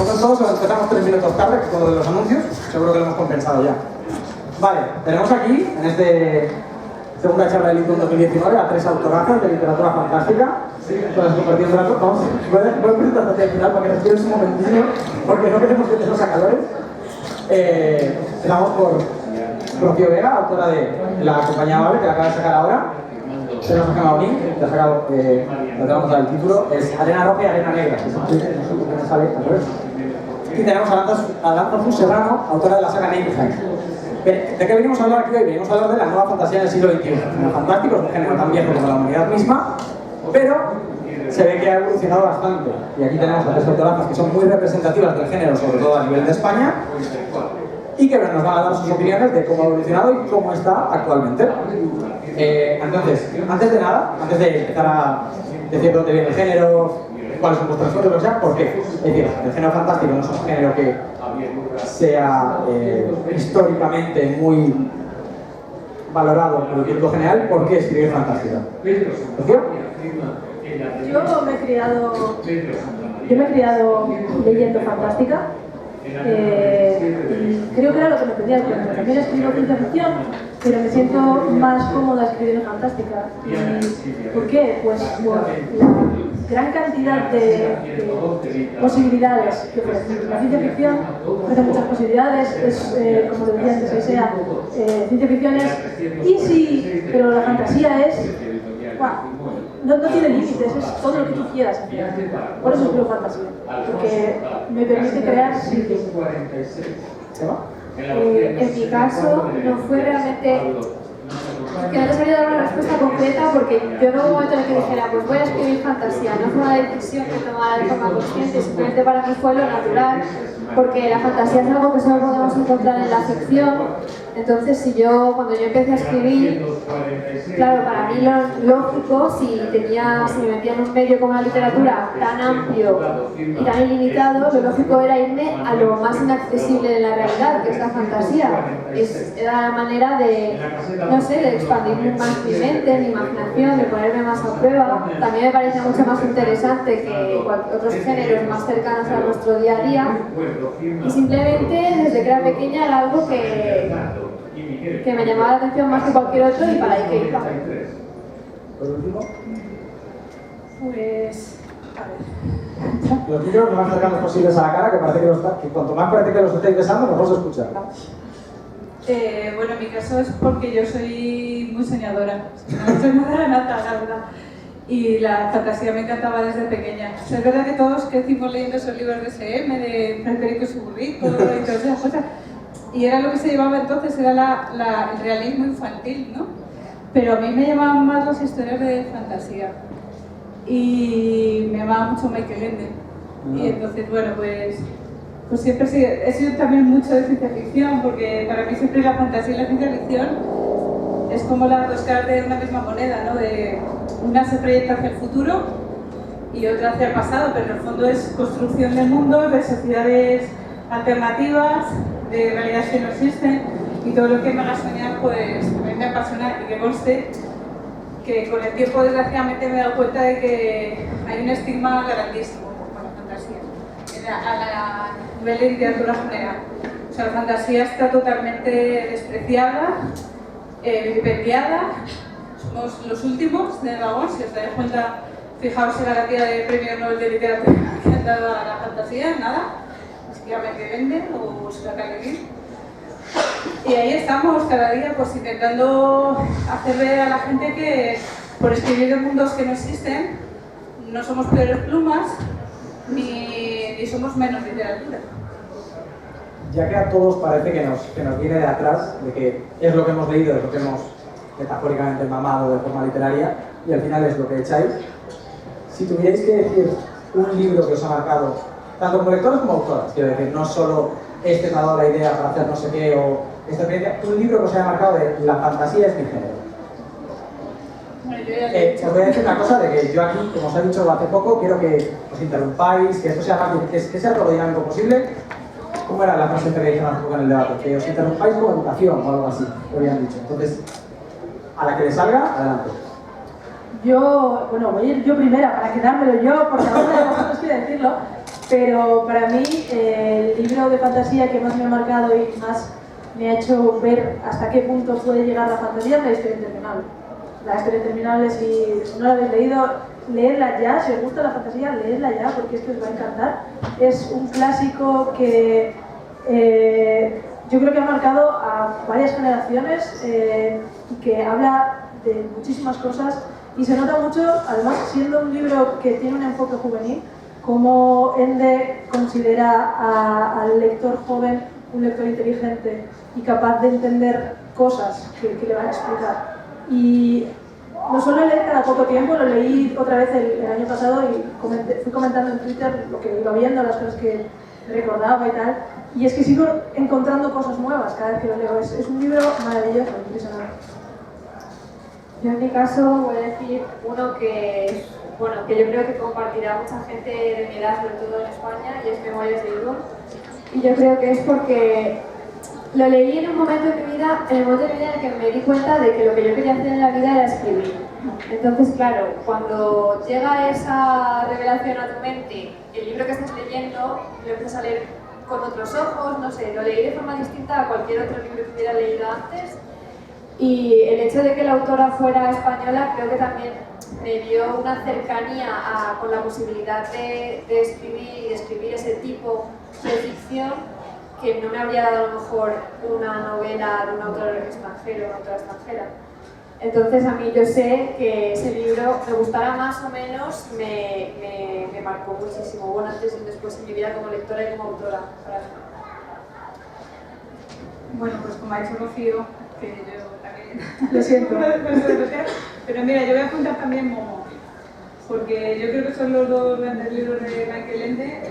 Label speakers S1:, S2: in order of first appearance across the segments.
S1: nosotros todos empezamos 3 minutos tarde, que es todo de los anuncios, seguro que lo hemos compensado ya. Vale, tenemos aquí, en este segunda charla de Litum 2019, a 3 autorazas de literatura fantástica, con las compartiendo datos. Vamos, voy a presentarte al final para que respires un momentillo, porque no queremos que te los sacadores. Empezamos por Rocío Vega, autora de La compañía Babel, que la acaba de sacar ahora. Tenemos a Gemma Bonín, que ha sacado, lo tenemos a dar el título, es Arena Roja y Arena Negra. No sé por qué me sale al revés. Y tenemos a Aranza Serrano, autora de la saga Neighborhood. ¿De qué venimos a hablar aquí hoy? Venimos a hablar de la nueva fantasía del siglo XXI. Género fantástico, es un género tan viejo como la humanidad misma, pero se ve que ha evolucionado bastante. Y aquí tenemos a 3 autorazas que son muy representativas del género, sobre todo a nivel de España, y que nos van a dar sus opiniones de cómo ha evolucionado y cómo está actualmente. Entonces, antes de nada, antes de empezar a decir dónde viene el género, cuáles son vuestras fuentes, o sea, ¿por qué? Es decir, el género fantástico no es un género que sea históricamente muy valorado por el público general. ¿Por qué escribir fantástica? ¿Rocío?
S2: Yo me he criado leyendo fantástica. Creo que era lo que me pedía el cuento. También escribo ciencia ficción, pero me siento más cómoda escribiendo fantástica. ¿Y por qué? Pues por la gran cantidad de posibilidades que ofrece. La ciencia ficción ofrece muchas posibilidades, es, como decía antes Aisea, ciencia ficción es easy, pero la fantasía es... No tiene límites, es todo lo que tú quieras hacer. Por eso escribo fantasía, porque me permite crear sitios.
S3: En mi caso, no fue realmente que no te sabría dar una respuesta concreta, porque yo no hubo un momento en el que dijera, pues voy a escribir fantasía. No fue una decisión que tomara de forma consciente, simplemente para mí fue lo natural, porque la fantasía es algo que solo podemos encontrar en la ficción. Entonces, cuando yo empecé a escribir, claro, para mí lo lógico, si me metía en un medio como la literatura tan amplio y tan ilimitado, lo lógico era irme a lo más inaccesible de la realidad, que es la fantasía. Era la manera de, no sé, de expandir más mi mente, mi imaginación, de ponerme más a prueba. También me parece mucho más interesante que otros géneros más cercanos a nuestro día a día. Y simplemente, desde que era pequeña, era algo que me llamaba la atención más que cualquier otro y para ahí que iba.
S1: ¿Por último?
S3: Pues... a ver...
S1: Los micros lo más cercanos posibles a la cara, que parece que cuanto más parece que los estáis besando, mejor se escucha.
S4: Bueno, en mi caso es porque yo soy muy soñadora. No soy nada nata, la verdad. Y la fantasía me encantaba desde pequeña. O sea, es verdad que todos crecimos leyendo esos libros de SM, de Federico y su burrito y todas esas cosas. Y era lo que se llevaba entonces, era el realismo infantil, ¿no? Pero a mí me llamaban más las historias de fantasía. Y me llamaba mucho Michael Ende. Y entonces, bueno, pues siempre he sido también mucho de ciencia ficción, porque para mí siempre la fantasía y la ciencia ficción es como las dos caras de una misma moneda, ¿no? Una se proyecta hacia el futuro y otra hacia el pasado, pero en el fondo es construcción de mundos, de sociedades alternativas, de realidades que no existen, y todo lo que me haga soñar, pues a mí me apasiona. Y que conste que con el tiempo, desgraciadamente, me he dado cuenta de que hay un estigma grandísimo con la fantasía a nivel de literatura general. O sea, la fantasía está totalmente despreciada, vilipendiada. Somos los últimos de vagón. Si os dais cuenta, fijaos en la cantidad de premios Nobel de literatura que han dado a la fantasía, nada. Ni siquiera me que venden o se la caen. Y ahí estamos cada día, pues intentando hacer ver a la gente que por escribir de mundos que no existen no somos peores plumas ni somos menos literatura.
S1: Ya que a todos parece que nos viene de atrás, de que es lo que hemos leído, es lo que hemos metafóricamente mamado de forma literaria, y al final es lo que echáis, si tuvierais que decir un libro que os ha marcado, tanto como lectores como autoras, quiero decir, no solo este me ha dado la idea para hacer no sé qué o esta experiencia, un libro que os haya marcado de la fantasía es mi género. Os voy a decir una cosa, de que yo aquí, como os he dicho hace poco, quiero que os interrumpáis, que esto sea más, que sea todo lo dinámico posible. ¿Cómo era la frase que dije hace poco en el debate? Que os interrumpáis con educación o algo así, lo habían dicho. Entonces, a la que le salga, adelante.
S2: Voy a ir yo primera para quedármelo yo, porque ahora de vosotros quiero decirlo. Pero para mí, el libro de fantasía que más me ha marcado y más me ha hecho ver hasta qué punto puede llegar la fantasía es La historia interminable. La historia interminable, si no la habéis leído, leedla ya. Si os gusta la fantasía, leedla ya, porque esto os va a encantar. Es un clásico que yo creo que ha marcado a varias generaciones y que habla de muchísimas cosas, y se nota mucho, además siendo un libro que tiene un enfoque juvenil, cómo Ende considera al lector joven un lector inteligente y capaz de entender cosas que le van a explicar. Y lo suelo leer cada poco tiempo, lo leí otra vez el año pasado y fui comentando en Twitter lo que iba viendo, las cosas que recordaba y tal. Y es que sigo encontrando cosas nuevas cada vez que lo leo. Es un libro maravilloso, impresionante.
S3: Yo en mi caso voy a decir uno que, bueno, que yo creo que compartirá mucha gente de mi edad, sobre todo en España, y es Memorias de Idún. Y yo creo que es porque lo leí en un momento de mi vida, en el momento de mi vida en el que me di cuenta de que lo que yo quería hacer en la vida era escribir. Entonces, claro, cuando llega esa revelación a tu mente, el libro que estás leyendo, lo empiezas a leer con otros ojos, no sé, lo leí de forma distinta a cualquier otro libro que hubiera leído antes. Y el hecho de que la autora fuera española creo que también me dio una cercanía con la posibilidad de escribir y de escribir ese tipo de ficción que no me habría dado a lo mejor una novela de un autor extranjero o una autora extranjera. Entonces a mí yo sé que ese libro, me gustara más o menos, me marcó muchísimo. Bueno, antes y después en mi vida como lectora y como autora.
S4: Bueno, pues como ha dicho Rocío, que yo también
S2: Lo siento.
S4: pero mira, yo voy a apuntar también Momo, porque yo creo que son los dos grandes libros de Michael Ende.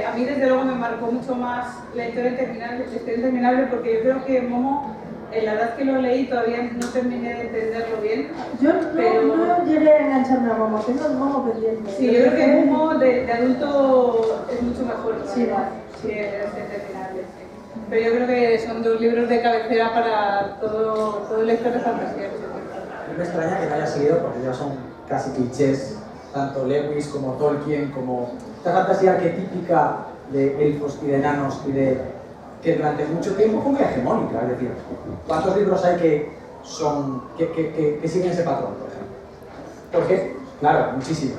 S4: A mí desde luego me marcó mucho más La historia interminable, porque yo creo que Momo, en la edad que lo leí, todavía no terminé de entenderlo bien.
S2: Yo no llegué a engancharme a Momo, tengo el Momo pendiente.
S4: Sí, yo creo que Momo de adulto es mucho mejor, ¿no?
S2: Sí,
S4: Sí, es interminable. Pero yo creo que son dos libros de cabecera para todo lector de fantasía.
S1: Me extraña que no haya seguido, porque ya son casi clichés, tanto Lewis como Tolkien, como esta fantasía arquetípica de elfos y de enanos y de que durante mucho tiempo fue muy hegemónica. Es decir, ¿cuántos libros hay que siguen ese patrón, por ejemplo? Porque, claro, muchísimos.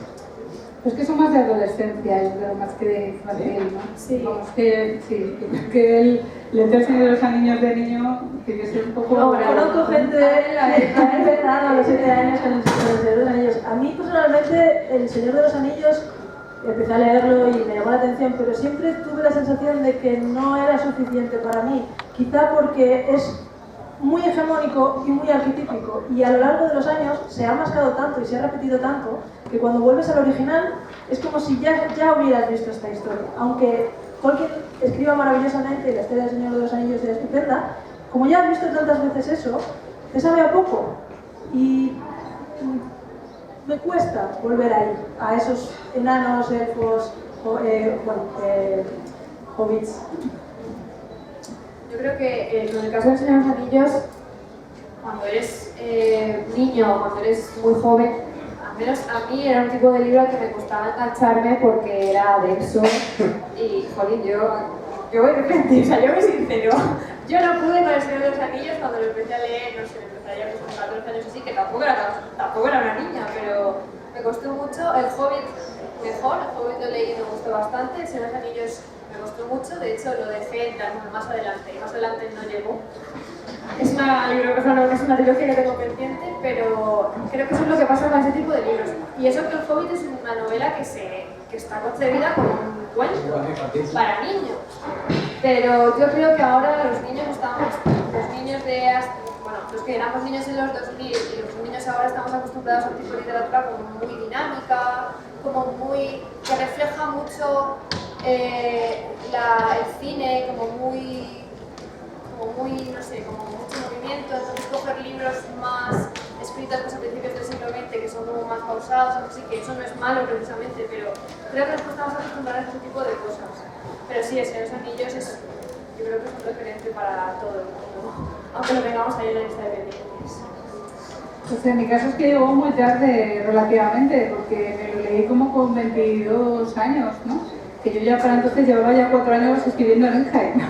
S4: Pues que son más de adolescencia, yo creo, más que de infantil, ¿no?
S3: Sí.
S4: Vamos, que el leer El Señor de los Anillos de niño tiene que ser un poco...
S2: No, conozco gente que ha empezado a los 7 años con El Señor de los Anillos. A mí personalmente El Señor de los Anillos empecé a leerlo y me llamó la atención, pero siempre tuve la sensación de que no era suficiente para mí. Quizá porque es muy hegemónico y muy arquetípico, y a lo largo de los años se ha mascado tanto y se ha repetido tanto que cuando vuelves al original es como si ya hubieras visto esta historia. Aunque Tolkien escriba maravillosamente y la historia del Señor de los Anillos sea estupenda, como ya has visto tantas veces eso, te sabe a poco y me cuesta volver ahí, a esos enanos, elfos, hobbits.
S3: Yo creo que en el caso del Señor de los Anillos, cuando eres niño, cuando eres muy joven, al menos a mí era un tipo de libro que me costaba engancharme porque era denso y, jolín, yo voy de frente, o sea, yo me sincero. Yo no pude con El Señor de los Anillos cuando lo empecé a leer, no sé, me empezaría con 14 años así, que tampoco era una niña, pero me costó mucho. El Hobbit mejor, el Hobbit lo leí y me gustó bastante. El Señor de los Anillos me gustó mucho, de hecho lo dejé más adelante, y más adelante no llegó. Es una trilogía que tengo pendiente, pero creo que eso es lo que pasa con ese tipo de libros. Y eso que El Hobbit es una novela que está concebida como un cuento para niños. Pero yo creo que ahora los niños los que éramos niños en los 2000 y los niños ahora estamos acostumbrados a un tipo de literatura como muy dinámica, que refleja mucho el cine, como muy, no sé, como mucho movimiento. Entonces coger libros más escritos pues, a principios del siglo XX, que son como más pausados, así que eso no es malo precisamente, pero creo que nos estamos acostumbrados a ese tipo de cosas. Pero sí, El Señor de los Anillos yo creo que es un referente para todo el mundo, aunque lo tengamos ahí en la lista de pendientes.
S4: Pues en mi caso es que llegó muy tarde relativamente, porque me lo leí como con 22 años, ¿no? que yo ya para entonces llevaba ya 4 años escribiendo en Enheim.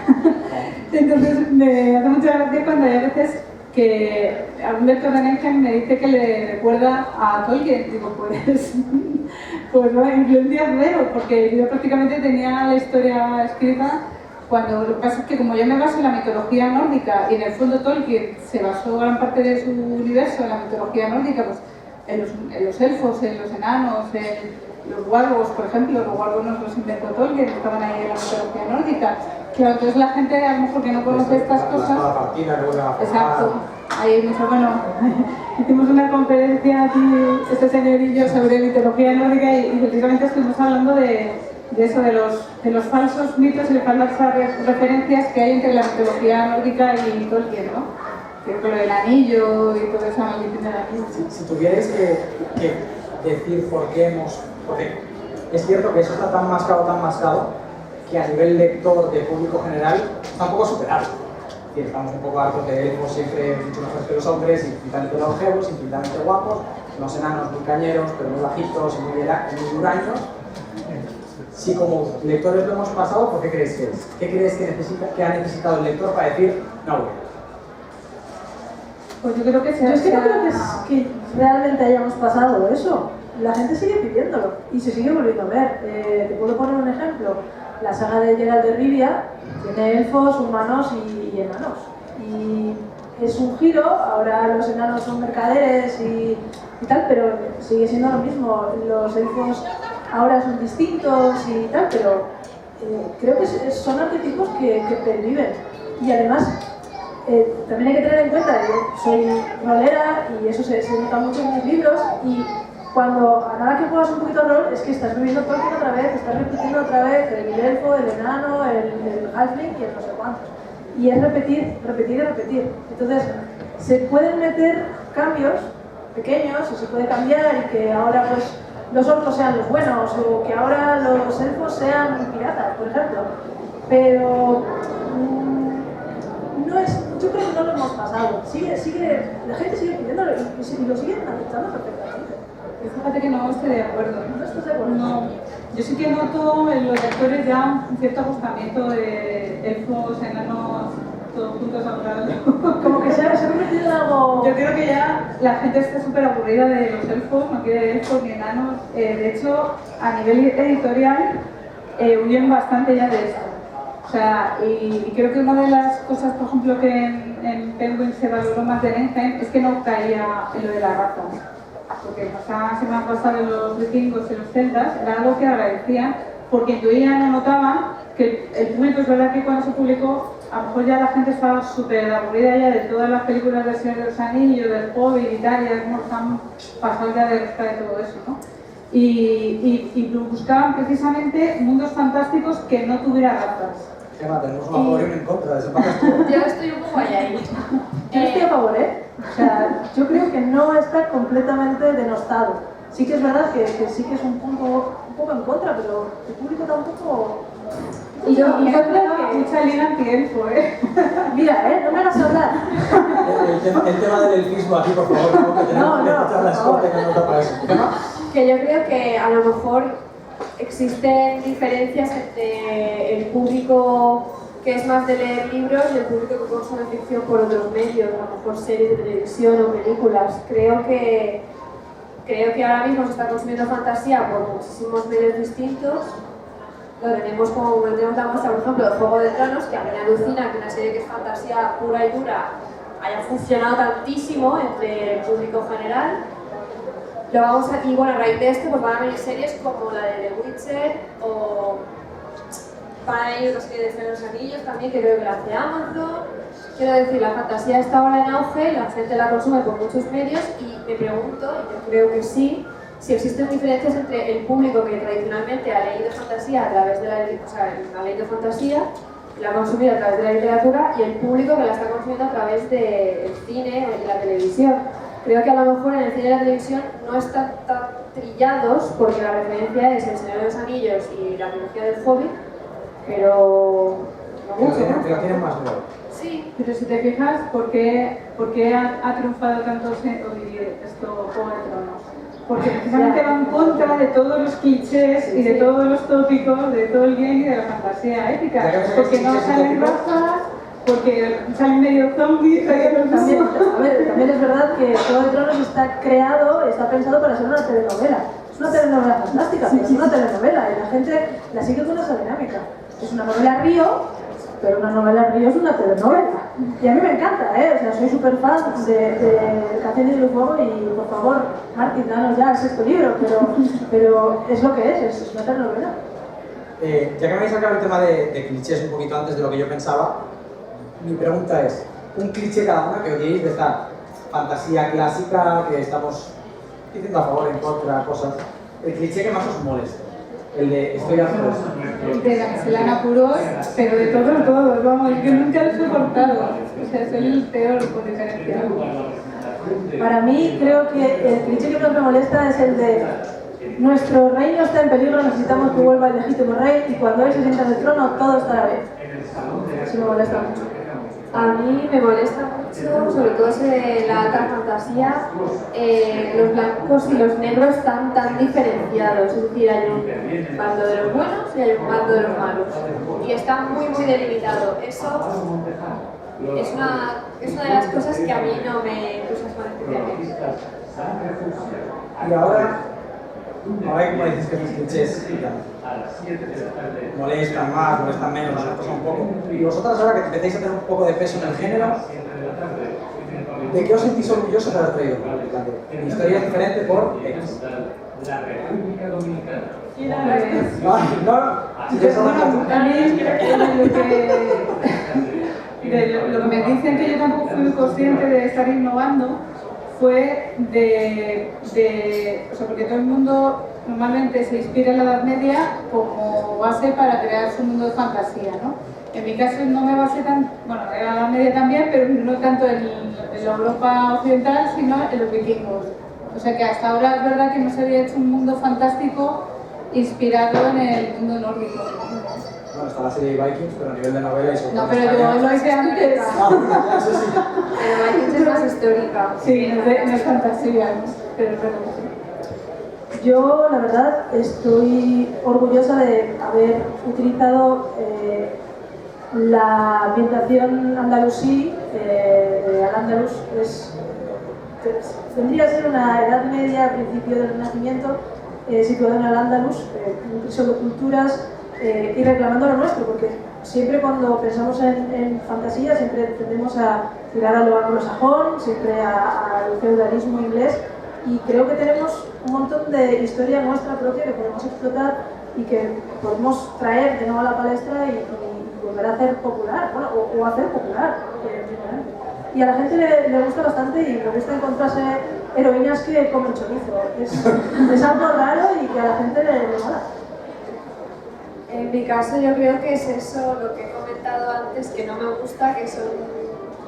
S4: Entonces me hace mucha gracia cuando hay veces que algún lector de Enheim me dice que le recuerda a Tolkien. Digo, pues no, influencia cero, porque yo prácticamente tenía la historia escrita. Cuando lo que pasa es que como yo me baso en la mitología nórdica y en el fondo Tolkien se basó gran parte de su universo en la mitología nórdica, pues en los elfos, en los enanos, en los wargos, por ejemplo, los wargos no los inventó Tolkien, estaban ahí en la mitología nórdica. Claro, entonces la gente a lo mejor que no conoce estas cosas... Exacto. Ahí mucho, bueno, hicimos una conferencia aquí, este señor y yo, sobre mitología nórdica y precisamente estuvimos hablando de eso, de los falsos mitos y de falsas referencias que hay entre la mitología nórdica y Tolkien, ¿no? Creo que lo del anillo y toda esa maldición del anillo.
S1: Si tuvierais que decir por qué hemos... Porque es cierto que eso está tan mascado, que a nivel lector de público general está un poco superado. Es decir, estamos un poco hartos de elfos siempre mucho mejores que los hombres, infinitamente longevos, infinitamente guapos, los enanos muy cañeros, pero muy bajitos y muy huraños. Si como lectores lo hemos pasado, ¿por qué crees que es? ¿Qué crees que ha necesitado el lector para decir no voy?
S4: Pues yo creo que
S2: Yo es que no creo que realmente hayamos pasado eso. La gente sigue pidiéndolo y se sigue volviendo a ver. Te puedo poner un ejemplo. La saga de Geralt de Rivia tiene elfos, humanos y enanos. Y es un giro, ahora los enanos son mercaderes y tal, pero sigue siendo lo mismo. Los elfos ahora son distintos y tal, pero creo que son arquetipos que perviven. Y además, también hay que tener en cuenta, yo soy rolera y eso se nota mucho en mis libros, y cuando a nada que juegas un poquito de rol es que estás viviendo Tolkien otra vez, estás repitiendo otra vez el elfo, el enano, el halfling y el no sé cuántos. Y es repetir, repetir y repetir. Entonces, se pueden meter cambios pequeños y se puede cambiar y que ahora pues los orcos sean los buenos o que ahora los elfos sean piratas, por ejemplo. Pero no es, yo creo que no lo hemos pasado. La gente sigue pidiéndolo y lo siguen aceptando perfectamente.
S4: Fíjate que no estoy de acuerdo.
S2: ¿No estás de acuerdo?
S4: No. Yo sí que noto en los lectores ya un cierto agostamiento de elfos, enanos, todos juntos hablando.
S2: Como que se ha convertido en algo...
S4: Yo creo que ya la gente está súper aburrida de los elfos, no quiere elfos ni enanos. De hecho, a nivel editorial, huyen bastante ya de esto. O sea, y creo que una de las cosas, por ejemplo, que en Penguin se valoró más de Enheim es que no caía en lo de la raza. Porque pasaba semana pasada en los vikingos y los celtas, era algo que agradecían, porque intuían o notaban que el público, es verdad que cuando se publicó, a lo mejor ya la gente estaba súper aburrida ya de todas las películas del Señor de los Anillos, del Hobbit y tal, y algunos han pasado ya de todo eso, ¿no? Y buscaban precisamente mundos fantásticos que no tuvieran razas.
S1: Gemma, tenemos una favor y una en contra de ese paquete.
S3: Yo estoy un poco ahí.
S2: Yo estoy a favor, ¿eh? O sea, yo creo que no está completamente denostado. Sí que es verdad que sí que es un poco en contra, pero el público tampoco...
S4: Y yo
S2: creo que...
S4: mucha línea anti-elfo, ¿eh?
S2: Mira, no me hagas hablar.
S1: El tema del elfismo aquí, por favor, no, que tenemos que escuchar la escorte que no está para eso. ¿Gemma?
S3: Que yo creo que a lo mejor existen diferencias entre el público que es más de leer libros y el público que consume ficción por otros medios, a lo mejor series de televisión o películas. Creo que ahora mismo se está consumiendo fantasía por muchísimos medios distintos. Lo tenemos como tenemos la muestra, por ejemplo, de Juego de Tronos, que a mí me alucina que una serie que es fantasía pura y dura haya funcionado tantísimo entre el público general. Y bueno, a raíz de esto pues van a venir series como la de The Witcher o van a venir otra serie de Señor de los Anillos también, que creo que la hace Amazon. Quiero decir, la fantasía está ahora en auge, la gente la consume por muchos medios y me pregunto, y yo creo que sí, si existen diferencias entre el público que tradicionalmente ha leído fantasía a través de ha leído fantasía, la ha consumido a través de la literatura, y el público que la está consumiendo a través del cine o de la televisión. Creo que a lo mejor en el cine y la televisión no están tan trillados porque la referencia es El Señor de los Anillos y la trilogía del Hobbit, pero no mucho, ¿no?
S1: Pero tienen más nuevo.
S3: Sí.
S4: Pero si te fijas, ¿por qué ha triunfado tanto esto Juego de Tronos? porque precisamente va en contra de todos los clichés y de todos los tópicos, de todo el bien y de la fantasía épica, porque no salen razas, porque salen medio zombies.
S2: También es verdad que Juego de Tronos está pensado para ser una telenovela. Es una telenovela fantástica, pero es una telenovela y la gente la sigue con esa dinámica. Es una novela río, pero una novela río es una telenovela. Y a mí me encanta, o sea, soy súper fan de Canciones del Fuego y por favor, Martín, danos ya el 6º libro, pero es lo que es una telenovela.
S1: Ya que me habéis sacado el tema de clichés un poquito antes de lo que yo pensaba, mi pregunta es, un cliché cada una que odiéis de esta fantasía clásica que estamos diciendo a favor, en contra, cosas. El cliché que más os molesta, el de estoy harto de esto.
S4: De la miscelánea puros, pero de todos, vamos, yo nunca lo he soportado. O sea, soy el peor por diferencia.
S2: Para mí, creo que el cliché que más me molesta es el de nuestro reino está en peligro, necesitamos que vuelva el legítimo rey y cuando él se sienta en el trono todo estará bien. Eso me molesta mucho.
S3: A mí me molesta mucho, sobre todo en la alta fantasía, los blancos y los negros están tan diferenciados. Es decir, hay un bando de los buenos y hay un bando de los malos. Y está muy delimitado. Eso es una de las cosas que a mí no me entusiasman especialmente.
S1: Y ahora como dices que los clichés molestan más, molestan menos, nos pasa un poco. Y vosotras ahora que empecéis a tener un poco de peso en el género, ¿de qué os sentís orgullosos de haber traído? Mi historia es diferente por X.
S4: Lo que me dicen que yo tampoco fui muy consciente de estar innovando fue porque todo el mundo normalmente se inspira en la Edad Media como base para crear su mundo de fantasía, ¿no? En mi caso no me basé bueno, en la Edad Media también, pero no tanto en la Europa occidental, sino en los vikingos. O sea que hasta ahora es verdad que no se había hecho un mundo fantástico inspirado en el mundo nórdico.
S1: Bueno, está la serie de Vikings, pero a nivel de novela y sobre todo.
S4: No, pero yo lo hice antes.
S1: Eso sí.
S3: Pero Vikings es más histórica.
S4: Sí, no es fantasía, pero es verdad.
S2: Yo, la verdad, estoy orgullosa de haber utilizado la ambientación andalusí de Al-Ándalus. Tendría que ser una Edad Media, principio del Renacimiento, situada en Al-Ándalus, un piso de culturas y reclamando lo nuestro, porque siempre cuando pensamos en fantasía siempre tendemos a tirar a lo anglosajón, siempre al feudalismo inglés, y creo que tenemos un montón de historia nuestra propia que podemos explotar y que podemos traer de nuevo a la palestra y volver a hacer popular, bueno, o hacer popular. Y a la gente le gusta bastante y le gusta encontrarse heroínas que comen chorizo. Es algo raro y que a la gente le mola.
S3: En mi caso yo creo que es eso lo que he comentado antes, que no me gusta, que son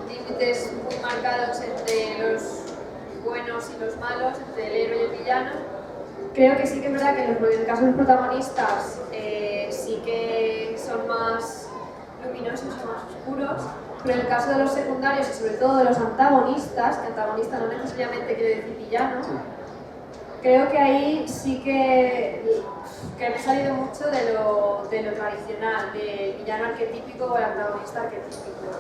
S3: límites muy marcados entre los buenos y los malos, entre el héroe y el villano. Creo que sí que es verdad que en el caso de los protagonistas sí que son más luminosos o más oscuros, pero en el caso de los secundarios y sobre todo de los antagonistas, que antagonista no necesariamente quiere decir villano, creo que ahí sí que me he salido mucho de lo tradicional, del villano arquetípico o el antagonista arquetípico.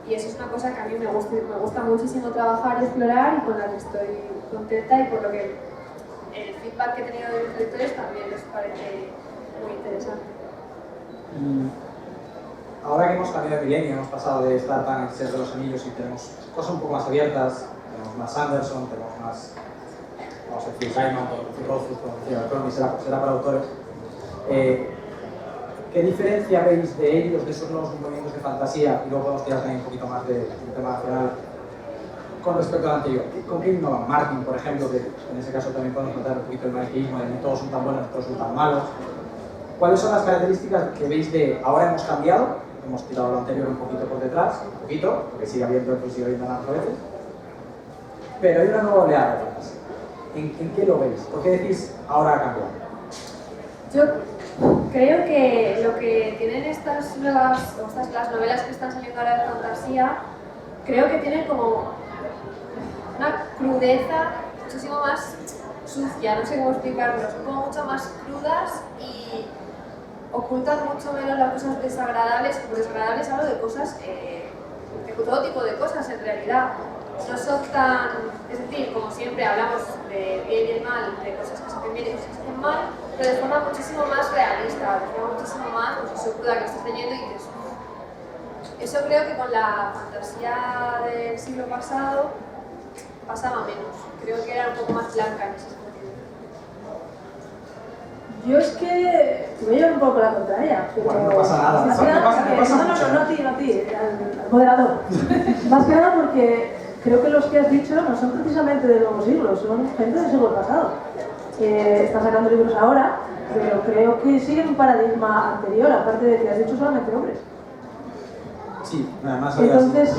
S3: Y eso es una cosa que a mí me gusta muchísimo trabajar y explorar y con la que estoy contenta y por lo que el feedback que he tenido de mis lectores también les parece muy interesante.
S1: Ahora que hemos cambiado de milenio, hemos pasado de estar tan en Señor de los Anillos y tenemos cosas un poco más abiertas, tenemos más Sanderson, tenemos más, vamos a decir, Simon, podemos decir Rothfuss, podemos decir Alcronis, será para autores. ¿Qué diferencia veis de ellos, de esos nuevos movimientos de fantasía, y luego podemos tirar también un poquito más del tema nacional, con respecto al anterior? ¿Con qué innovan? Martin, por ejemplo, que en ese caso también podemos notar un poquito el maniqueísmo de ni todos son tan buenos, ni todos son tan malos. ¿Cuáles son las características que veis de ahora hemos cambiado? Hemos tirado lo anterior un poquito por detrás, un poquito, porque sigue habiendo a veces, pero hay una nueva oleada de fantasía. ¿En qué lo veis? ¿Por qué decís ahora ha cambiado?
S3: Yo creo que lo que tienen estas las novelas que están saliendo ahora de fantasía, creo que tienen como una crudeza muchísimo más sucia, no sé cómo explicarlo, son como mucho más crudas y ocultan mucho menos las cosas desagradables. Por desagradables hablo de cosas, de todo tipo de cosas en realidad. No son tan, es decir, como siempre hablamos de bien y el mal, de cosas que se hacen bien y cosas que se hacen mal, pero de forma muchísimo más realista, de forma muchísimo más, pues eso cruda que estás leyendo y dices, eso creo que con la fantasía del siglo pasado pasaba menos. Creo que era un poco más blanca en ese sentido.
S2: Yo es que te voy a llevar un poco la contraria, pero...
S1: Bueno, no pasa nada.
S2: Más que nada,
S1: No
S2: no a ti, al moderador. Más que nada porque creo que los que has dicho no son precisamente del nuevo siglo, son gente del siglo pasado. Están sacando libros ahora, pero creo que siguen un paradigma anterior, aparte de que has dicho solamente hombres.
S1: Sí, además
S2: entonces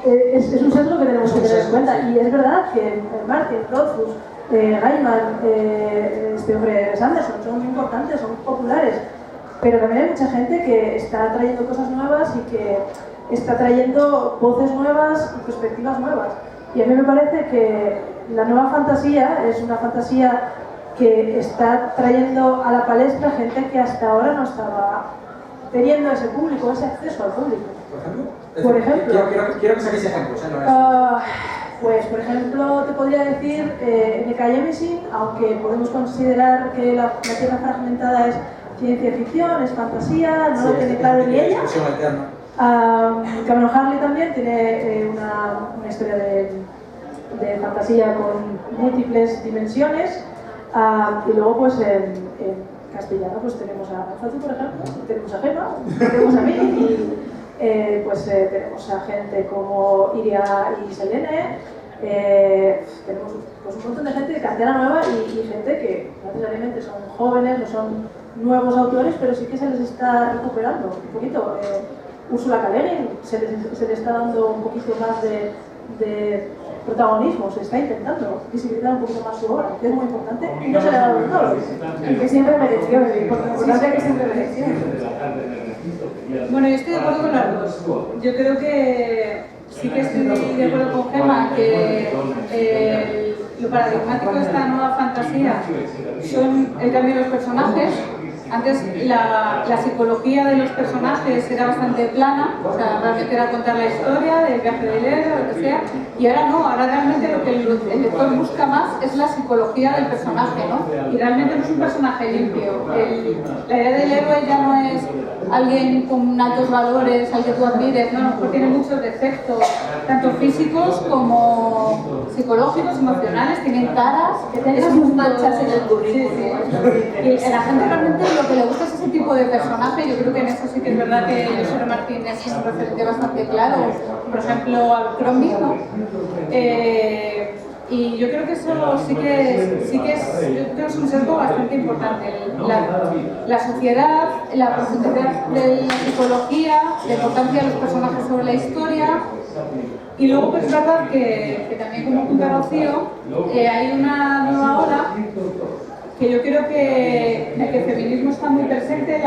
S2: es un sesgo que tenemos que tener en cuenta. Y es verdad que Martin, Rothfuss, Gaiman, este hombre Sanderson son importantes, son populares, pero también hay mucha gente que está trayendo cosas nuevas y que está trayendo voces nuevas y perspectivas nuevas. Y a mí me parece que la nueva fantasía es una fantasía que está trayendo a la palestra gente que hasta ahora no estaba teniendo ese público, ese acceso al público.
S1: ¿Por ejemplo? Quiero que saquéis ejemplos.
S2: Pues, por ejemplo, te podría decir N.K. Jemisin, aunque podemos considerar que la Tierra Fragmentada es ciencia ficción, es fantasía, no lo tiene claro ni ella. Cameron Harley también tiene una historia de fantasía con múltiples dimensiones. Y luego, pues, en castellano, pues tenemos a Fatu, por ejemplo, tenemos a Gemma, tenemos a mí, y pues tenemos a gente como Iria y Selene, tenemos pues, un montón de gente de cantera nueva y gente que no necesariamente son jóvenes, no son nuevos autores, pero sí que se les está recuperando un poquito. Úrsula K. Le Guin se le está dando un poquito más de protagonismo, se está intentando visibilizar un poquito más su obra, que es muy importante y no se le ha dado todo. Y que siempre mereció, que siempre mereció.
S4: Bueno, yo estoy de acuerdo con las dos. Yo creo que sí que estoy de acuerdo con Gemma que lo paradigmático de esta nueva fantasía son el cambio de los personajes. Antes la psicología de los personajes era bastante plana, o sea, realmente era contar la historia del viaje del héroe, lo que sea, y ahora no, ahora realmente lo que el lector busca más es la psicología del personaje, ¿no? Y realmente no es un personaje limpio. La idea del héroe ya no es alguien con altos valores al que tú admires, no, porque tiene muchos defectos, tanto físicos como psicológicos, emocionales, tienen caras,
S2: que tengan sus manchas en el currículum.
S4: Sí. Y la gente realmente lo que le gusta es ese tipo de personaje. Yo creo que en eso sí que es verdad que Joshua Martin es un referente bastante claro. Por ejemplo, Abercrombie, ¿no? Y yo creo que eso sí que es, yo creo que es un sesgo bastante importante. La sociedad, la profundidad de la psicología, la importancia de los personajes sobre la historia. Y luego pues es verdad que también como apunta Rocío, hay una nueva ola que yo creo que el feminismo está muy presente,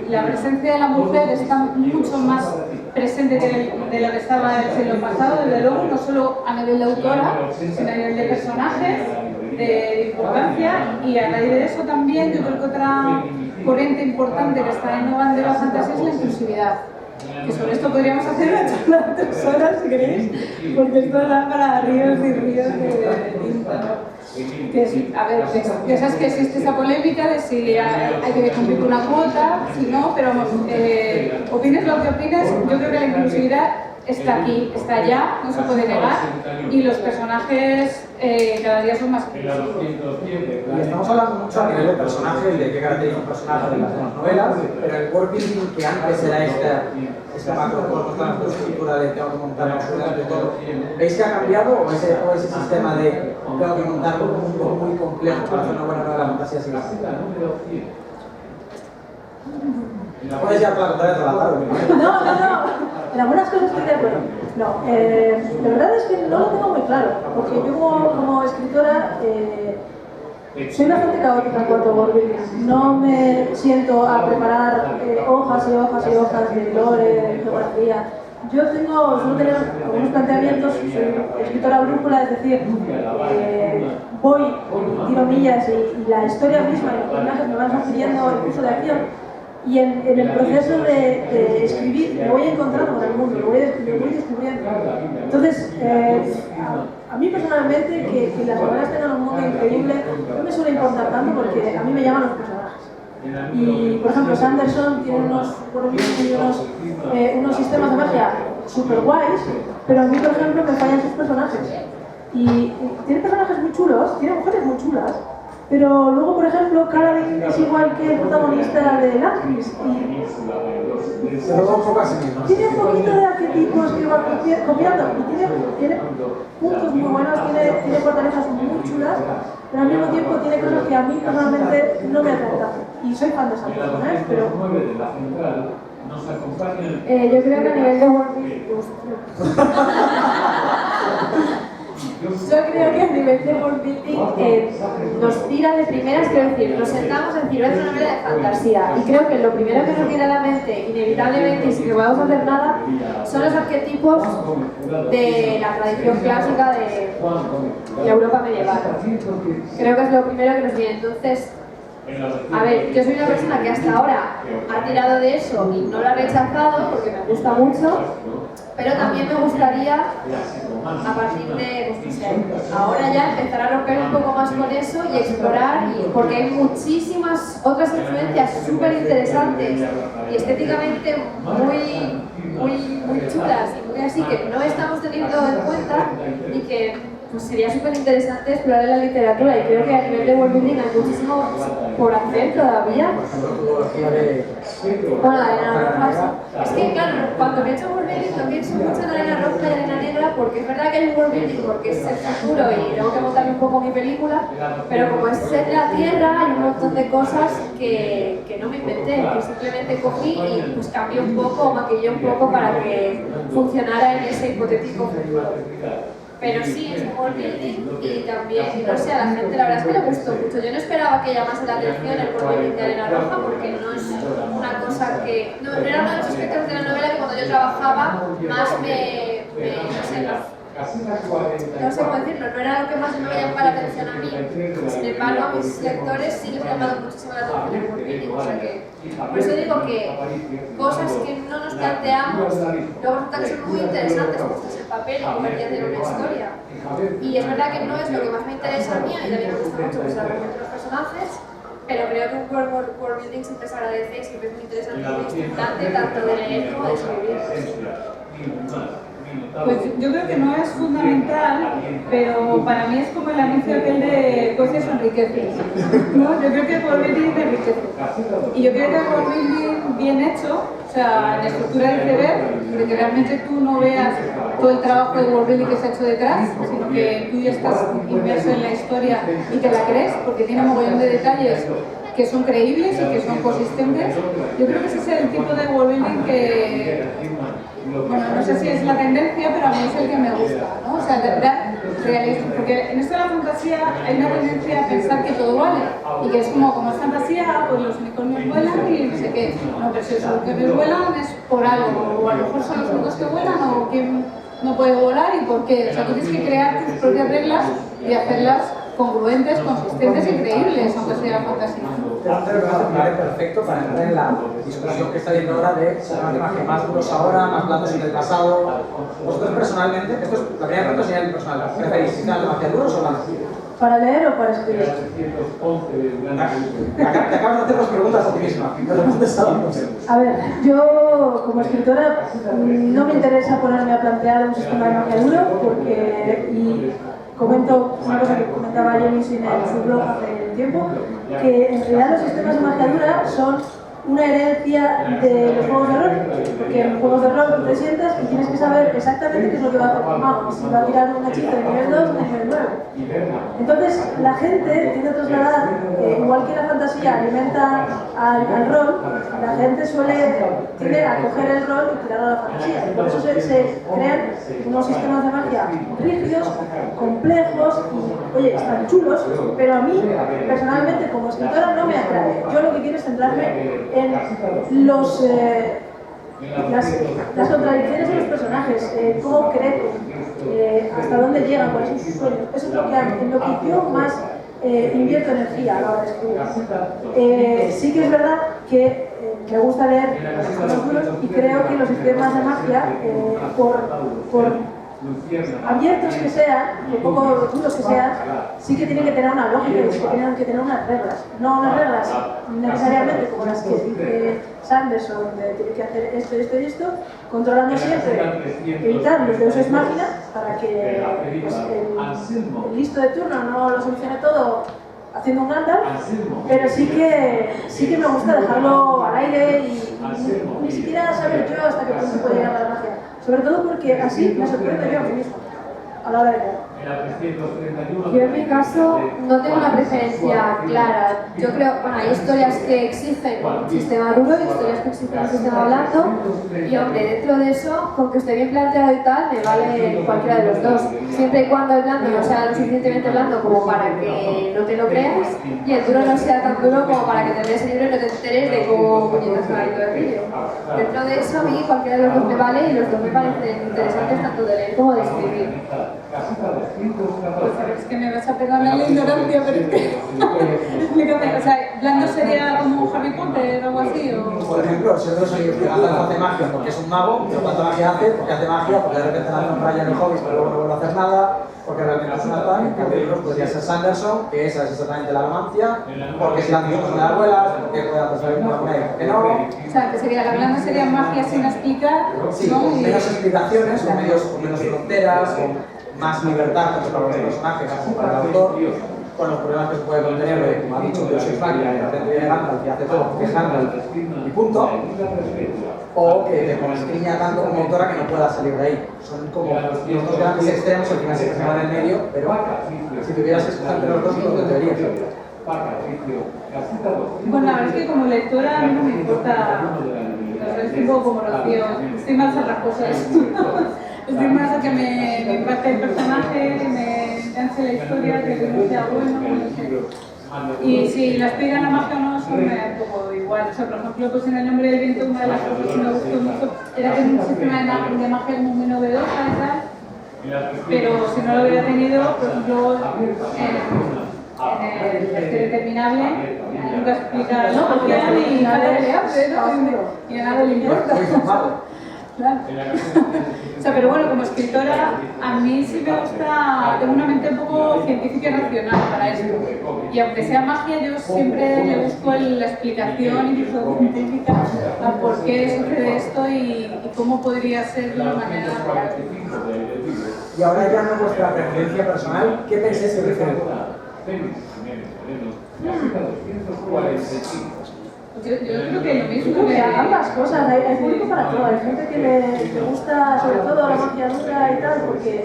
S4: la presencia de la mujer está mucho más presente de lo que estaba el siglo pasado, desde luego, no solo a nivel de autora, sino a nivel de personajes, de importancia, y a raíz de eso también yo creo que otra corriente importante que está innovando la fantasía es la inclusividad. Que sobre esto podríamos hacer una charla de 3 horas, si queréis, porque esto da para ríos y ríos de tinta, ¿no? Que es, a ver, piensas que existe esa polémica de si hay que cumplir una cuota, si no, pero opines lo que opines, yo creo que la inclusividad está aquí, está allá, no se puede negar, y los personajes cada día son más inclusivos.
S1: Y estamos hablando mucho a nivel de personajes, de qué caracteriza un personaje de las novelas, pero el world building que antes era esta macrocosmos, esta estructura de tengo que montar absolutamente todo, ¿veis que ha cambiado o ese sistema de tengo que montar un mundo muy complejo para hacer una buena novela de fantasía sigue? Puedes ya para contar de trabajar.
S2: No. En algunas cosas estoy de acuerdo. No, la verdad es que no lo tengo muy claro, porque yo como escritora soy bastante caótica en cuanto a worldbuilding. No me siento a preparar hojas y hojas y hojas de lore, de geografía, suelo tener algunos planteamientos, soy escritora brújula, es decir, voy, tiro millas y la historia misma, los personajes me van sugiriendo el curso de acción, y en el proceso de escribir me voy encontrando con el mundo, lo voy descubriendo. Entonces, a mí personalmente, que las novelas tengan un mundo increíble, no me suele importar tanto porque a mí me llaman los personajes. Y, por ejemplo, Sanderson tiene unos sistemas de magia super guays, pero a mí, por ejemplo, me fallan sus personajes. Y tiene personajes muy chulos, tiene mujeres muy chulas, pero luego, por ejemplo, Kaladin es igual que el protagonista de Atlas tiene un poquito de arquetipos que va copiando y tiene puntos muy buenos, tiene fortalezas muy chulas, pero al mismo tiempo tiene cosas que a mí personalmente no me atraen tanto. Y soy fan de Sanderson, pero...
S3: yo creo que a nivel de world building, yo creo que a nivel de world building nos tira de primeras, quiero decir, nos sentamos a decir, es una novela de fantasía, y creo que lo primero que nos viene a la mente, inevitablemente, y sin que podamos hacer nada, son los arquetipos de la tradición clásica de Europa medieval. Creo que es lo primero que nos viene. Entonces, a ver, yo soy una persona que hasta ahora ha tirado de eso y no lo ha rechazado porque me gusta mucho, pero también me gustaría, a partir de, pues, no sé, ahora ya empezar a romper un poco más con eso y explorar, porque hay muchísimas otras influencias súper interesantes y estéticamente muy chulas y muy así que no estamos teniendo en cuenta y que pues sería súper interesante explorar en la literatura, y creo que a nivel de world building hay muchísimo por hacer todavía. Bueno, la arena roja. Es que claro, cuando pienso en world building no pienso mucho en la arena roja y la arena negra, porque es verdad que hay un world building porque es el futuro y tengo que montar un poco mi película, pero como es en la Tierra hay un montón de cosas que no me inventé, que simplemente cogí y pues cambié un poco, maquillé un poco para que funcionara en ese hipotético futuro. Pero sí, es un world building y también, no sé, a la gente la verdad es que le gustó mucho. Yo no esperaba que llamase la atención el world building de Arena Roja porque no es una cosa que... No era uno de los aspectos de la novela que cuando yo trabajaba más no sé cómo decirlo, no era lo que más me llamaba la atención a mí. Sin embargo, a mis lectores sí les ha llamado muchísimo la atención el world building, o sea que... Por eso digo que cosas que no nos planteamos, luego resulta que son muy interesantes puestas en papel y convertidas en una historia. Y es verdad que no es lo que más me interesa a mí, a mí también me gusta mucho pues, el argumento de los personajes, pero creo que un world building siempre se agradece y siempre es muy interesante y muy estimulante tanto de leer como de escribir.
S4: Pues yo creo que no es fundamental, pero para mí es como el anuncio aquel de coches enriquece, ¿no? Yo creo que el world building enriquece. Y yo creo que el world building bien hecho, o sea, en la estructura del iceberg, de que realmente tú no veas todo el trabajo de world building que se ha hecho detrás, sino que tú ya estás inmerso en la historia y te la crees, porque tiene un montón de detalles que son creíbles y que son consistentes. Yo creo que ese es el tipo de world building que, bueno, no sé si es la tendencia, pero a mí es el que me gusta, ¿no? O sea, dar realismo, porque en esto de la fantasía hay una tendencia a pensar que todo vale, y que es como es fantasía, pues los unicornios vuelan y no sé qué. No, pero si los unicornios vuelan es por algo, o a lo mejor son los únicos que vuelan, o quién no puede volar y por qué. O sea, tú tienes que crear tus propias reglas y hacerlas congruentes, consistentes e increíbles, aunque sea fantasía.
S1: Pero me parece perfecto para entrar en la discusión que está viendo ahora de imagen más duros ahora, más blandos en el pasado. Vosotros personalmente, esto es la primera pregunta sería el personal, ¿preferís final de magia duros o blandos?
S2: ¿Para leer o para escribir?
S1: Te acabas de hacer dos preguntas a ti misma, no lo he contestado.
S2: A ver, yo como escritora no me interesa ponerme a plantear un sistema de magia duro porque, y comento una cosa que comentaba Jenny en su blog hace tiempo, que en realidad los sistemas de magia dura son una herencia de los juegos de rol, porque en los juegos de rol tú te sientas y tienes que saber exactamente qué es lo que va a hacer tu mago, si va a tirar un hechizo de nivel 2 o de nivel 9. Entonces la gente tiende a trasladar, igual que la fantasía alimenta al rol, la gente tiende a coger el rol y tirarlo a la fantasía. Y por eso se crean unos sistemas de magia rígidos, complejos y, oye, están chulos, pero a mí personalmente como escritora no me atrae. Yo lo que quiero es centrarme en los las contradicciones de los personajes, cómo crecen, hasta dónde llegan, cuáles son sus sueños. Eso es lo que, en lo que yo más invierto energía a la hora de escribir. Sí que es verdad que me gusta leer los duros y creo que los sistemas de magia, por abiertos que sean, un poco duros que sean, sí que tienen que tener una lógica y sí que tienen que tener unas reglas. No unas reglas necesariamente como las que dice Sanderson, de tiene que hacer esto, esto y esto, controlando siempre, evitar los deuses máquina para que pues, el listo de turno no lo solucione todo haciendo un Gandalf, pero sí que me gusta dejarlo al aire y ni siquiera saber yo hasta qué punto puede llegar la magia. Sobre todo porque así me sorprendo yo a mí mismo a la hora de leer.
S3: Yo en mi caso no tengo una preferencia clara. Yo creo, bueno, hay historias que exigen un sistema duro y historias que exigen un sistema blando. Y hombre, dentro de eso, con que esté bien planteado y tal, me vale cualquiera de los dos. Siempre y cuando el blando no sea lo suficientemente blando como para que no te lo creas y el duro no sea tan duro como para que te lees el libro y no te enteres de cómo puñetas va el brillo. Dentro de eso, a mí cualquiera de los dos me vale y los dos me parecen interesantes tanto de leer como de escribir.
S4: Pues es que me vas a pegar la ignorancia, pero es que... Explícame, o sea, ¿blando sería como Harry Potter o algo así? O...
S1: Por ejemplo, si otro soy que hace magia porque es un mago, pero ¿cuánta magia hace? Porque hace magia, porque de repente hace un rayo en el hobby, pero luego no vuelve a hacer nada, porque realmente es una tal, que libros podría ser Sanderson, que esa es exactamente la romancia, porque si la hacen con las abuelas, porque puede hacer una moneda que no.
S4: O sea, que sería, la blanda sería magia sin explicar,
S1: sí,
S4: ¿no?
S1: con menos explicaciones, con menos fronteras, con más libertad tanto para los personajes como para el autor, con los problemas que se puede contener, como ha dicho, yo soy máquina y de repente viene Gandalf y hace todo porque es Gandalf y punto, o que te constriña tanto como autora que no puedas salir de ahí. Son como los dos grandes extremos, al final se van en el medio, pero si tuvieras que escoger entre los dos, lo que deberías hacer.
S4: Bueno, la verdad es que como lectora a mí no me importa, estoy un poco como Rocío, estoy más a las cosas. Estoy más a que me impacte el personaje, me enganche la historia, que no sea bueno, no sé. Y si la explican a magia o no, eso me da un poco igual. O sea, por ejemplo, pues en El nombre del viento, una de las cosas que me gustó mucho era que es un sistema de magia muy novedosa y tal, pero si no lo hubiera tenido, por ejemplo, en el interminable nunca explica la magia ni nada de arte, ¿no? Y a nadie le importa. Claro. O sea, pero bueno, como escritora, a mí sí me gusta, tengo una mente un poco científica y racional para esto. Y aunque sea magia, yo siempre le busco la explicación, incluso científica, a por qué sucede esto y cómo podría ser la manera real.
S1: Y ahora ya no vuestra preferencia personal, ¿qué pensáis que prefieren?
S2: Yo creo que lo mismo. Creo que ambas cosas, hay público para todo. Hay gente que le gusta sobre todo la magia dura y tal, porque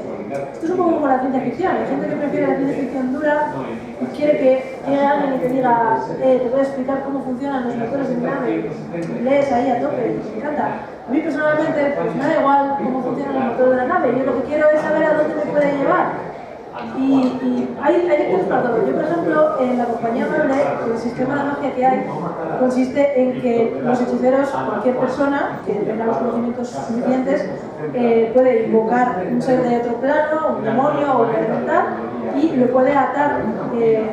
S2: esto es un poco como la ciencia ficción. Hay gente que prefiere la ciencia ficción dura y quiere que llegue alguien y te diga, te voy a explicar cómo funcionan los motores de mi nave. Lees ahí a tope, me encanta. A mí personalmente, pues me da igual cómo funcionan los motores de la nave. Yo lo que quiero es saber a dónde me puede llevar. Y hay lectores para todo. Yo, por ejemplo, en la compañía Amable, el sistema de magia que hay consiste en que los hechiceros, cualquier persona que tenga los conocimientos suficientes, puede invocar un ser de otro plano, un demonio o un elemental, y lo puede atar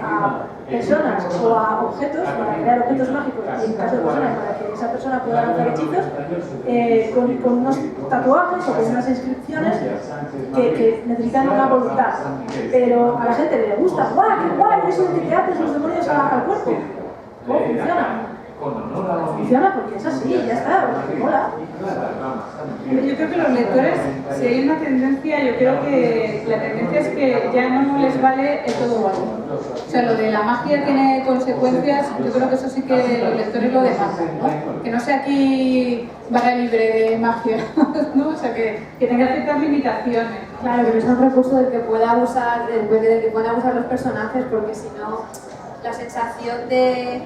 S2: a personas o a objetos para crear objetos mágicos, y en caso de personas para que esa persona pueda lanzar hechizos, con unos tatuajes o con unas inscripciones que necesitan una voluntad. Pero a la gente le gusta, ¡guau, qué guay! Eso de que te ates los demonios al cuerpo. ¿Cómo funciona? Funciona porque es así, ya está, mola.
S4: Yo creo que los lectores, si hay una tendencia, yo creo que la tendencia es que ya no les vale el todo vale. O sea, lo de la magia tiene consecuencias, yo creo que eso sí que los lectores lo demandan, ¿no? Que no sea aquí barra libre de magia, ¿no? O sea, que tenga ciertas limitaciones.
S3: Claro, que no es un recurso del que pueda abusar, del que puedan abusar los personajes, porque si no, la sensación de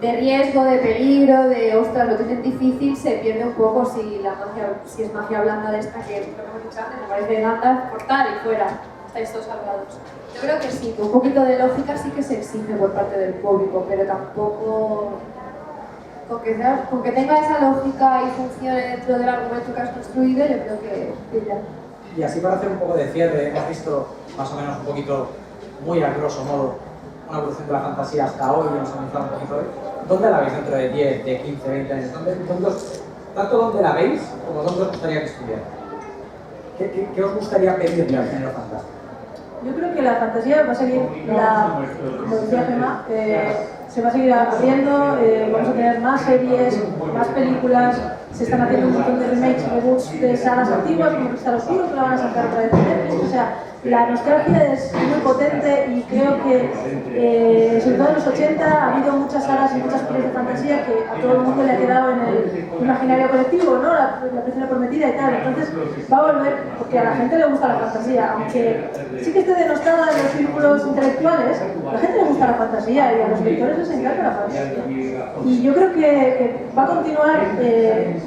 S3: riesgo, de peligro, de ostras, lo tienen difícil, se pierde un poco si es magia blanda de esta que, lo hemos dicho antes, me parece Gandalf, cortar y fuera, estáis todos salvados. Yo creo que sí, un poquito de lógica sí que se exige por parte del público, pero tampoco con que tenga esa lógica y funcione dentro del argumento que has construido, yo creo que ya.
S1: Y así para hacer un poco de cierre, hemos visto más o menos un poquito, muy a grosso modo, una evolución de la fantasía hasta hoy, hemos analizado un poquito hoy. ¿Dónde la veis dentro de 10, de 15, 20 años? Tanto dónde la veis como dónde os gustaría que estuviera. ¿Qué os gustaría pedirle al género fantástico?
S2: Yo creo que la fantasía va a seguir, como decía Gemma, se va a seguir abriendo, vamos a tener más series, más películas, se están haciendo un montón de remakes y reboots de sagas antiguas, como Cristal Oscuro, que la van a sacar otra vez de Netflix, o sea, la nostalgia es muy potente y creo que, sobre todo en los 80, ha habido muchas sagas y muchas películas de fantasía que a todo el mundo le ha quedado en el imaginario colectivo, ¿no? La princesa prometida y tal. Entonces va a volver porque a la gente le gusta la fantasía, aunque sí que esté denostada en los círculos intelectuales, a la gente le gusta la fantasía y a los lectores les encanta la fantasía. Y yo creo que va a continuar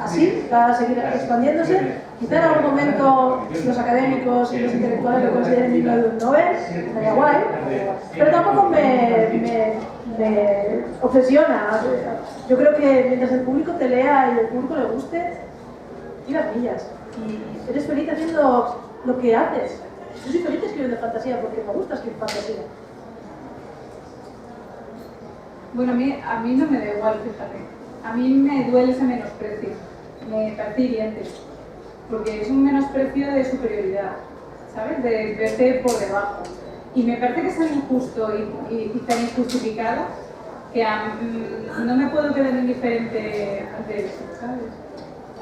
S2: así, va a seguir expandiéndose. Quizá en algún momento los académicos y los intelectuales lo consideren digno de un Nobel, estaría guay, pero tampoco me obsesiona. Yo creo que mientras el público te lea y el público le guste, tiras millas. Y eres feliz haciendo lo que haces. Yo soy feliz escribiendo fantasía porque me gusta escribir fantasía.
S4: Bueno, a mí no me da igual, fíjate. A mí me duele ese menosprecio. Me parece hiriente. Porque es un menosprecio de superioridad, ¿sabes? De verte por debajo. Y me parece que es tan injusto y tan injustificado que no me puedo quedar indiferente ante eso, ¿sabes?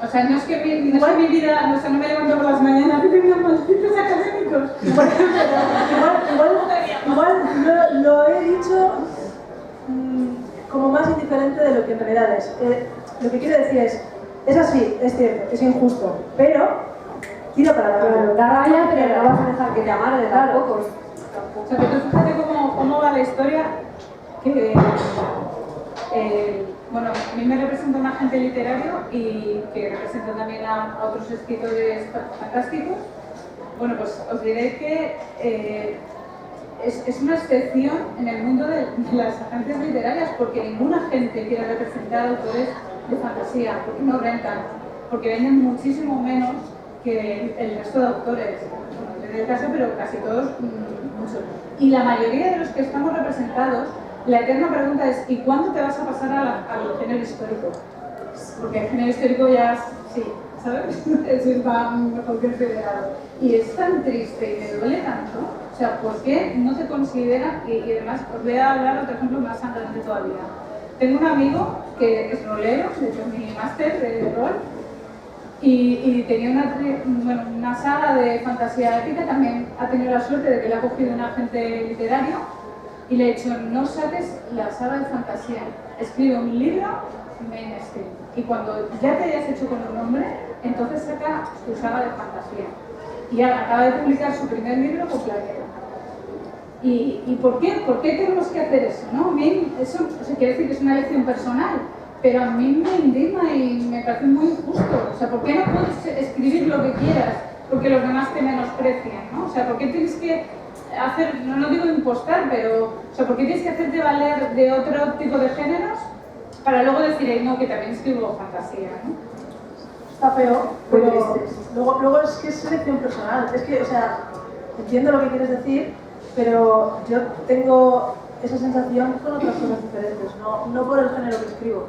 S4: O sea, no es que mi vida, o sea, no me levanto por las mañanas y tengo malditos académicos.
S2: Igual lo he dicho como más indiferente de lo que en realidad es. Lo que quiero decir es así, es cierto, es injusto, pero tira para adelante.
S3: Da rabia, pero no vas a dejar que te amargue tampoco.
S4: O sea, que tú fíjate cómo va la historia, que bueno, a mí me representa un agente literario y que representa también a otros escritores fantásticos. Bueno, pues os diré que es una excepción en el mundo de las agentes literarias porque ninguna agente quiere representar autores de fantasía, porque no rentan, porque venden muchísimo menos que el resto de autores. Bueno, en el caso, pero casi todos mucho. Y la mayoría de los que estamos representados, la eterna pregunta es ¿y cuándo te vas a pasar al género histórico? Porque el género histórico ya sí, ¿sabes? Eso está mejor que el federado. Y es tan triste y me duele tanto. O sea, ¿por qué no te consideran? Y además os voy a hablar otro ejemplo más sangrante todavía. Tengo un amigo que es rolero, de hecho mi máster de rol, y tenía una saga de fantasía épica, también ha tenido la suerte de que le ha cogido un agente literario y le ha dicho, no saques la saga de fantasía, escribe un libro mainstream y cuando ya te hayas hecho con un nombre, entonces saca tu saga de fantasía. Y acaba de publicar su primer libro con Planeta. ¿Y por qué? ¿Por qué tenemos que hacer eso? ¿No? A mí eso quiere decir que es una elección personal, pero a mí me indigna y me parece muy injusto. O sea, ¿por qué no puedes escribir lo que quieras? Porque los demás te menosprecian, ¿no? O sea, ¿por qué tienes que hacer, no digo impostar, pero, o sea, ¿por qué tienes que hacerte valer de otro tipo de géneros para luego decir, no, que también escribo fantasía, ¿no?
S2: Está feo, pero luego es que es selección personal. Es que, o sea, entiendo lo que quieres decir, pero yo tengo esa sensación con otras cosas diferentes, no por el género que escribo,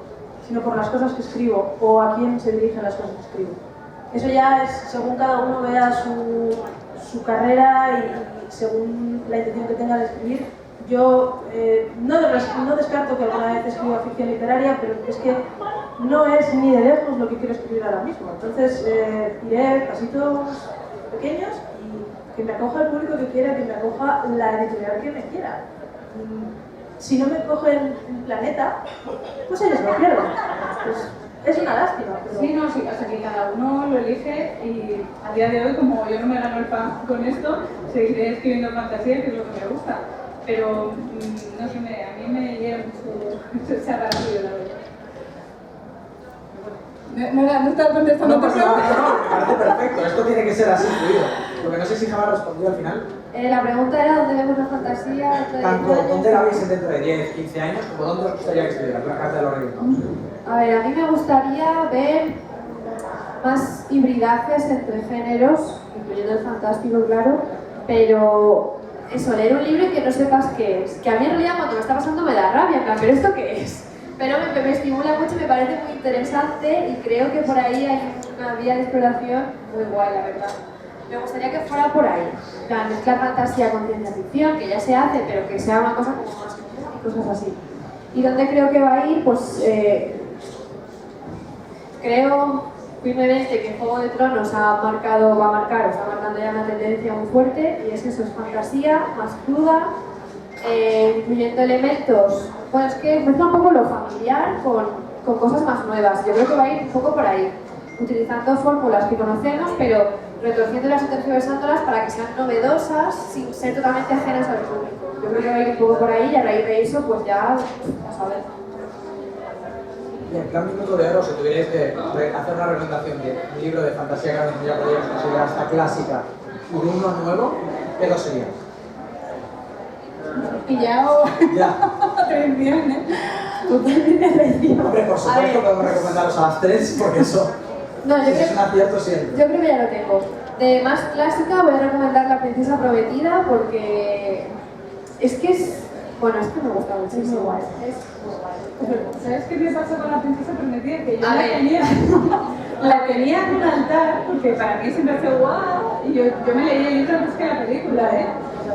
S2: sino por las cosas que escribo o a quién se dirigen las cosas que escribo. Eso ya es según cada uno vea su carrera y según la intención que tenga de escribir. Yo no descarto que alguna vez escriba ficción literaria, pero es que no es ni de lejos lo que quiero escribir ahora mismo. Entonces iré pasitos pequeños y que me acoja el público que quiera, que me acoja la editorial que me quiera. Si no me cogen Planeta, pues ellos me pierden. Pues es una lástima. Pero...
S4: Sí, no, sí, o sea que cada uno lo elige y a día de hoy, como yo no me gano el pan con esto, seguiré escribiendo fantasía, que es lo que me gusta. Pero, no sé, a mí me llega mucho esa rabia, la verdad. No estaba contestando.
S1: No pasa nada, me parece perfecto. Esto tiene que ser así, fluido. Lo que no sé si Gemma respondió al final.
S3: La pregunta era dónde vemos la fantasía.
S1: Tanto dónde la veis dentro de 10, 15 años, como dónde os gustaría que estuviera la carta de los Reyes Magos.
S3: A ver, a mí me gustaría ver más hibridajes entre géneros, incluyendo el fantástico, claro, pero eso, leer un libro y que no sepas qué es. Que a mí en realidad cuando me está pasando me da rabia, en plan, ¿pero esto qué es? Pero me estimula mucho y me parece muy interesante y creo que por ahí hay una vía de exploración muy guay, la verdad. Me gustaría que fuera por ahí, en plan, mezclar fantasía con ciencia ficción, que ya se hace, pero que sea una cosa como más común y cosas así. ¿Y dónde creo que va a ir? Pues creo firmemente que Juego de Tronos va a marcar, o está marcando ya una tendencia muy fuerte, y es eso, es fantasía más cruda, incluyendo elementos, bueno, es que mezcla un poco lo familiar con cosas más nuevas. Yo creo que va a ir un poco por ahí, utilizando fórmulas que conocemos, pero retorciéndolas y tergiversándolas para que sean novedosas sin ser totalmente ajenas al público. Yo creo que va a ir un poco por ahí y a raíz de eso, pues ya, a saber.
S1: Y en plan minuto de oro, si tuvierais que hacer una recomendación de un libro de fantasía que ya podríamos considerar hasta clásica y de uno nuevo, ¿qué dos sería?
S4: Pillado.
S1: Ya.
S4: Atención, ¿eh?
S2: Totalmente recibo.
S1: Hombre, por supuesto podemos recomendaros a las tres, porque eso
S3: No, yo
S1: es un acierto siempre.
S3: Yo creo que ya lo tengo. De más clásica voy a recomendar La Princesa Prometida porque es que es... Bueno, es que me gusta mucho. Es muy guay. Es muy guay.
S4: ¿Sabes qué me pasó con La Princesa Prometida? Que yo
S3: A
S4: la
S3: ver.
S4: tenía, la tenía en un altar, porque para mí siempre fue guau, y yo me leí el libro antes que la película, ¿eh?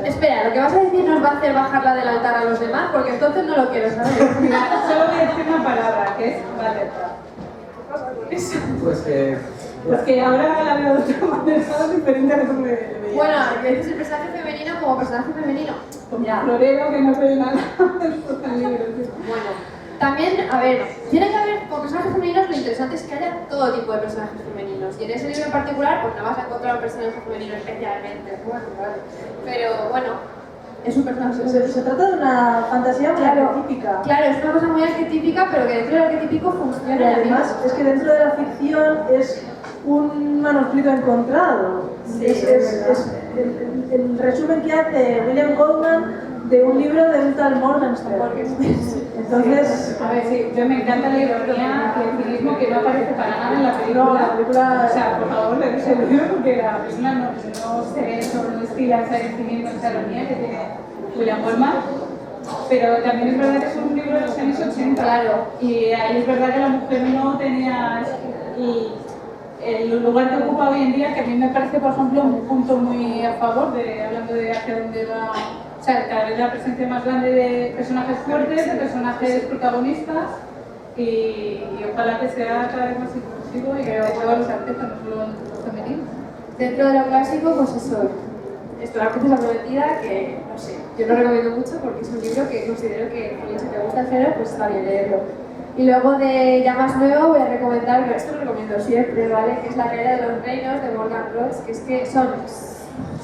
S3: Espera, lo que vas a decir nos va a hacer bajarla del altar a los demás porque entonces no lo quiero saber.
S4: Mira, solo voy a decir una palabra, que es Valeta.
S1: Pues que...
S4: Pues que ahora la veo de otra manera diferente a lo que me veía.
S3: Bueno, que dices el personaje femenino como personaje femenino. Ya.
S4: Florero que no ve nada en libros.
S3: Bueno, también, a ver, tiene que haber con personajes femeninos, lo interesante es que haya todo tipo de personajes femeninos. Y en ese libro en particular, pues no vas a encontrar un personaje femenino especialmente. Bueno, vale. Pero bueno, es un personaje.
S2: Se trata de una fantasía muy arquetípica.
S3: Claro, es una cosa muy arquetípica, pero que dentro del arquetípico funciona.
S2: Y además es que dentro de la ficción es un manuscrito encontrado.
S3: Sí,
S2: el resumen que hace William Goldman de un libro de un tal Morgenstern. Entonces,
S4: A ver, sí, yo me encanta la ironía y el cinismo que no aparece para nada en la película.
S2: No, la película...
S4: O sea, por favor, leed ese libro porque la persona no se ve eso, no estila ese cinismo, esa ironía que tiene William Goldman. Pero también es verdad que es un libro de los años 80.
S3: Claro.
S4: Y ahí es verdad que la mujer no tenía el lugar que ocupa hoy en día, que a mí me parece, por ejemplo, un punto muy a favor de hablando de hacia dónde va. O sea, cada vez la presencia más grande de personajes fuertes, de personajes protagonistas y ojalá que sea cada vez más inclusivo y que todos los aspectos, no solo los femeninos.
S3: Dentro de lo clásico, pues eso, esto, La Princesa Prometida, que no sé, yo lo recomiendo mucho porque es un libro que considero que si te gusta el género, pues está bien leerlo. Y luego de ya más nuevo voy a recomendar, esto lo recomiendo siempre, ¿vale? Que es La Caída de los Reinos de Morgan Roach, que es que son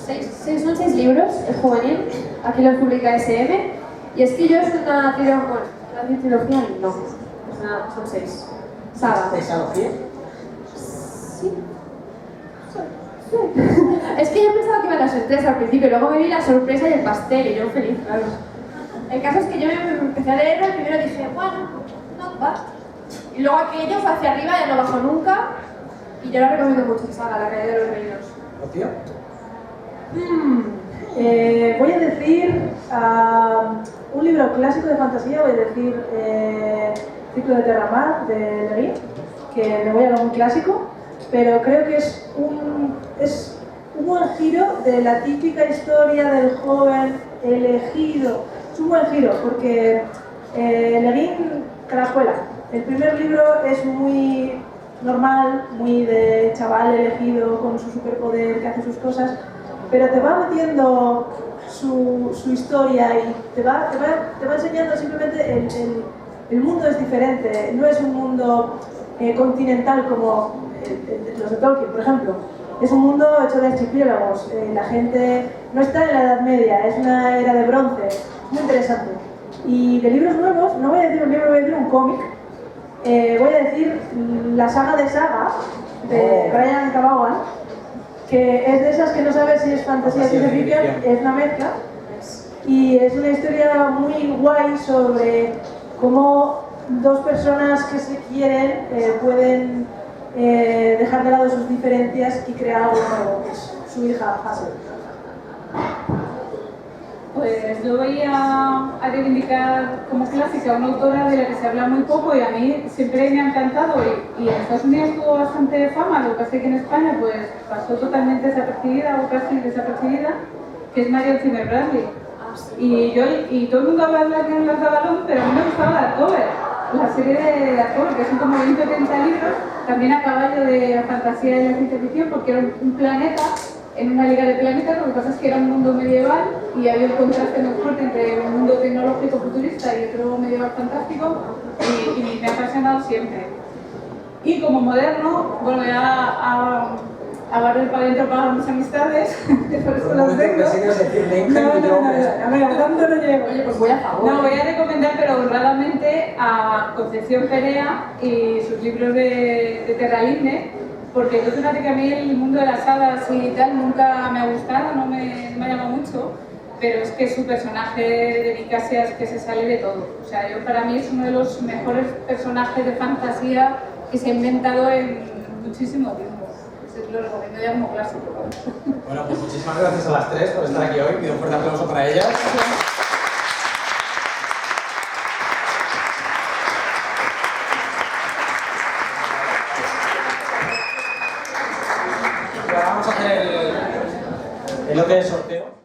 S3: seis libros, es juvenil, aquí los publica SM, y es que yo es una trilogía, bueno, una trilogía no, son 6 sagas.
S1: ¿Tesalogía?
S3: Sí. Es que yo pensaba que iban a ser 3 al principio, luego me vi la sorpresa y el pastel, y yo feliz, claro. El caso es que yo me empecé a leerlo y primero dije, bueno, not bad. Y luego aquello fue hacia arriba, ya no bajó nunca, y yo la recomiendo mucho esa saga, La Caída de los Reinos.
S1: ¿Rocío?
S2: Voy a decir un libro clásico de fantasía, voy a decir Ciclo de Terramar de Leguín, que me voy a lo muy clásico, pero creo que es un buen giro de la típica historia del joven elegido. Es un buen giro porque Leguín carajuela. El primer libro es muy normal, muy de chaval elegido con su superpoder que hace sus cosas, pero te va metiendo su historia y te va enseñando simplemente el mundo es diferente, no es un mundo continental como los de Tolkien, por ejemplo. Es un mundo hecho de archipiélagos, la gente no está en la Edad Media, es una era de bronce, muy interesante. Y de libros nuevos, no voy a decir un libro, voy a decir un cómic. Voy a decir la saga de Saga, de Brian K. Vaughan, que es de esas que no sabes si es fantasía o ciencia ficción, es una mezcla. Y es una historia muy guay sobre cómo dos personas que se quieren pueden dejar de lado sus diferencias y crear algo nuevo, que es su hija Hazel.
S4: Pues yo voy a reivindicar como clásica una autora de la que se habla muy poco y a mí siempre me ha encantado y en Estados Unidos tuvo bastante fama, lo que pasa es que en España pues pasó totalmente desapercibida o casi desapercibida, que es Marion Zimmer Bradley. Y todo el mundo habla de las de Avalon, pero a mí me gustaba Darkover, la serie de Darkover, que son como 20 o 30 libros, también a caballo de la fantasía y la ciencia ficción, porque era un planeta en una liga de planetas. Lo que pasa es que era un mundo medieval y había un contraste muy fuerte entre un mundo tecnológico futurista y otro medieval fantástico, y me ha apasionado siempre. Y como moderno, bueno, ya a barrer para adentro para mis amistades, que por eso los tengo. No, tanto no llego.
S3: Oye, pues voy a favor.
S4: No, voy a recomendar, pero honradamente, a Concepción Perea y sus libros de Terralinde, porque yo fíjate que a mí el mundo de las hadas y tal nunca me ha gustado, no me llama mucho, pero es que su personaje de Nicasia es que se sale de todo. O sea, para mí es uno de los mejores personajes de fantasía que se ha inventado en muchísimo tiempo. Lo recomiendo ya como clásico.
S1: Bueno, pues muchísimas gracias a las tres por estar aquí hoy. Pido un fuerte aplauso para ellas. Y ahora vamos a hacer el lote de sorteo.